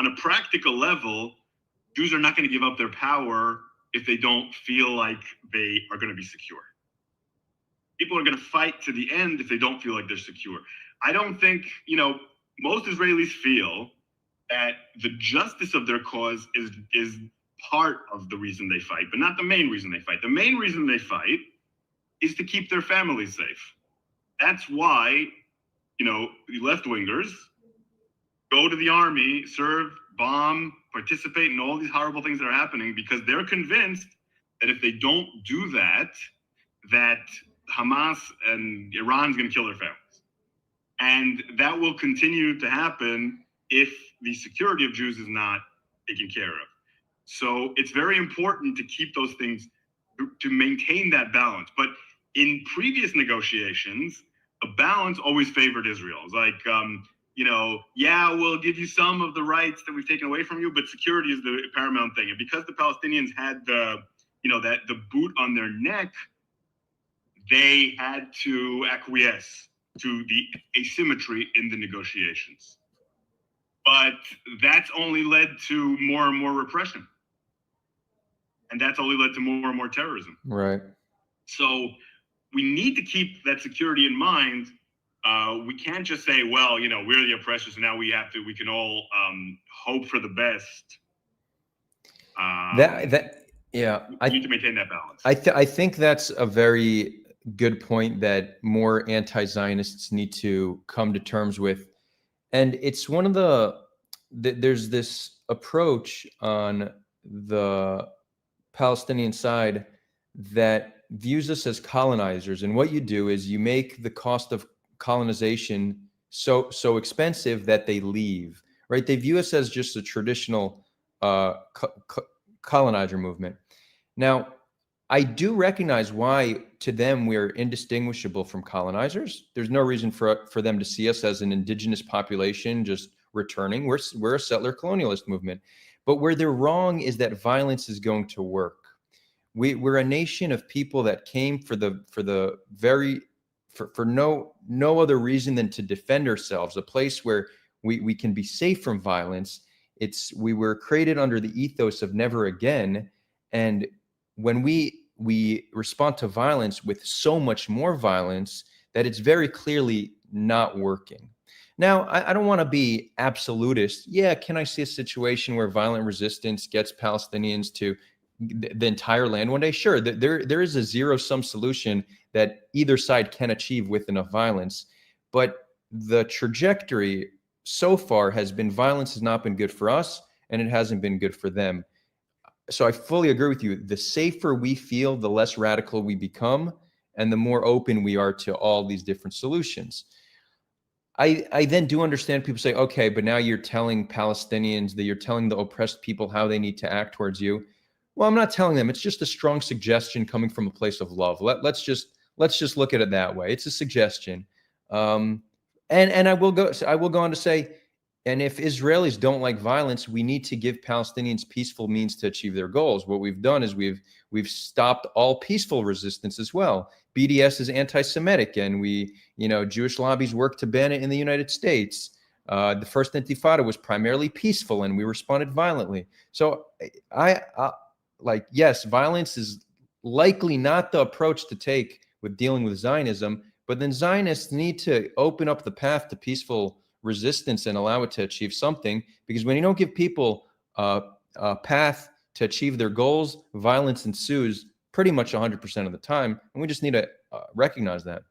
on a practical level, Jews are not going to give up their power if they don't feel like they are going to be secure. People are going to fight to the end if they don't feel like they're secure. I don't think, most Israelis feel that the justice of their cause is part of the reason they fight, but not the main reason they fight. The main reason they fight is to keep their families safe. That's why, the left-wingers go to the army, serve, bomb, participate in all these horrible things that are happening, because they're convinced that if they don't do that, that Hamas and Iran's going to kill their families. And that will continue to happen if the security of Jews is not taken care of. So it's very important to keep those things, to maintain that balance. But in previous negotiations, a balance always favored Israel. It's like, we'll give you some of the rights that we've taken away from you, but security is the paramount thing. And because the Palestinians had the boot on their neck, they had to acquiesce to the asymmetry in the negotiations. But that's only led to more and more repression. And that's only led to more and more terrorism. Right. So we need to keep that security in mind. We can't just say, well, we're the oppressors, and now we can all hope for the best. We need to maintain that balance. I think that's a very good point that more anti-Zionists need to come to terms with. And it's one of there's this approach on the Palestinian side that views us as colonizers. And what you do is you make the cost of colonization so expensive that they leave, right? They view us as just a traditional colonizer movement. Now, I do recognize why to them we're indistinguishable from colonizers. There's no reason for them to see us as an indigenous population just returning. We're a settler colonialist movement. But where they're wrong is that violence is going to work. We're a nation of people that came for no other reason than to defend ourselves, a place where we can be safe from violence. We were created under the ethos of never again. And when we respond to violence with so much more violence, that it's very clearly not working. Now, I don't want to be absolutist. Yeah, can I see a situation where violent resistance gets Palestinians to the entire land one day? Sure, there is a zero-sum solution that either side can achieve with enough violence. But the trajectory so far has been violence has not been good for us, and it hasn't been good for them. So I fully agree with you. The safer we feel, the less radical we become, and the more open we are to all these different solutions. I then do understand people say, okay, but now you're telling Palestinians, that you're telling the oppressed people how they need to act towards you. Well, I'm not telling them. It's just a strong suggestion coming from a place of love. Let's just look at it that way. It's a suggestion. And I will go on to say, and if Israelis don't like violence, we need to give Palestinians peaceful means to achieve their goals. What we've done is we've stopped all peaceful resistance as well. BDS is anti-Semitic, and Jewish lobbies work to ban it in the United States. The first Intifada was primarily peaceful, and we responded violently. So yes, violence is likely not the approach to take with dealing with Zionism, but then Zionists need to open up the path to peaceful resistance and allow it to achieve something, because when you don't give people a path to achieve their goals, violence ensues pretty much 100% of the time, and we just need to recognize that.